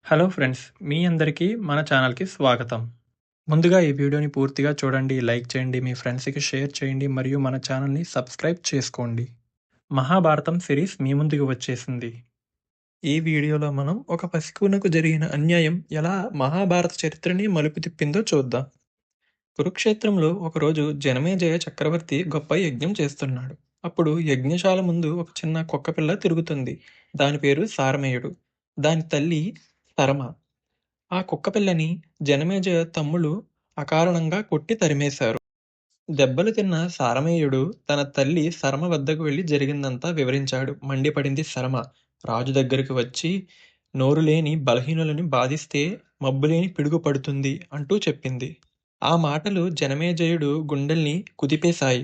Hello friends, మీ అందరికీ మన ఛానల్‌కి స్వాగతం. ముందుగా ఈ వీడియోని పూర్తిగా చూడండి, లైక్ చేయండి, మీ ఫ్రెండ్స్‌కి షేర్ చేయండి మరియు మన ఛానల్‌ని సబ్స్క్రైబ్ చేసుకోండి. మహాభారతం సిరీస్ మీ ముందుకు వచ్చేసింది. ఈ వీడియోలో మనం ఒక పసికూనకు జరిగిన అన్యాయం ఎలా మహాభారత చరిత్రని మలుపు తిప్పిందో చూద్దాం. కురుక్షేత్రంలో ఒకరోజు జనమేజయ చక్రవర్తి గొప్ప యజ్ఞం చేస్తున్నాడు. అప్పుడు యజ్ఞశాల ముందు ఒక చిన్న కుక్కపిల్ల తిరుగుతుంది. దాని పేరు సారమేయుడు. దాని తల్లి సరమ. ఆ కుక్కపిల్లని జనమేజయ తమ్ముళ్ళు అకారణంగా కొట్టి తరిమేశారు. దెబ్బలు తిన్న సారమేయుడు తన తల్లి సరమ వద్దకు వెళ్లి జరిగిందంతా వివరించాడు. మండిపడింది సరమ. రాజు దగ్గరికి వచ్చి, నోరులేని బలహీనులని బాధిస్తే మబ్బులేని పిడుగు పడుతుంది అంటూ చెప్పింది. ఆ మాటలు జనమేజయుడు గుండెల్ని కుదిపేశాయి.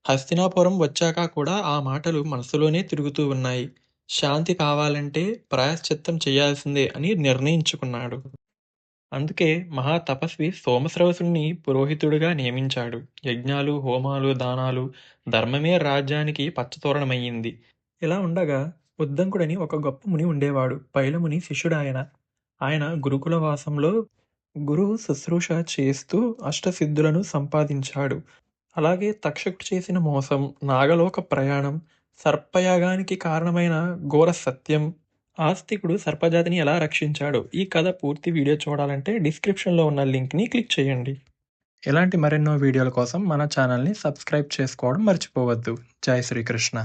హస్తినాపురం వచ్చాక కూడా ఆ మాటలు మనసులోనే తిరుగుతూ ఉన్నాయి. శాంతి కావాలంటే ప్రాయశ్చిత్తం చేయాల్సిందే అని నిర్ణయించుకున్నాడు. అందుకే మహాతపస్వి సోమశ్రవసుణ్ణి పురోహితుడిగా నియమించాడు. యజ్ఞాలు, హోమాలు, దానాలు, ధర్మమే రాజ్యానికి పచ్చతోరణమయ్యింది. ఇలా ఉండగా ఉద్దంకుడని ఒక గొప్ప ముని ఉండేవాడు. పైలముని శిష్యుడాయన. ఆయన గురుకుల వాసంలో గురువు శుశ్రూష చేస్తూ అష్టసిద్ధులను సంపాదించాడు. అలాగే తక్షకుడు చేసిన మోసం, నాగలోక ప్రయాణం, సర్పయాగానికి కారణమైన ఘోర సత్యం, ఆస్తికుడు సర్పజాతిని ఎలా రక్షించాడో ఈ కథ పూర్తి వీడియో చూడాలంటే డిస్క్రిప్షన్లో ఉన్న లింక్ని క్లిక్ చేయండి. ఇలాంటి మరెన్నో వీడియోల కోసం మన ఛానల్ని సబ్స్క్రైబ్ చేసుకోవడం మర్చిపోవద్దు. జై శ్రీకృష్ణ.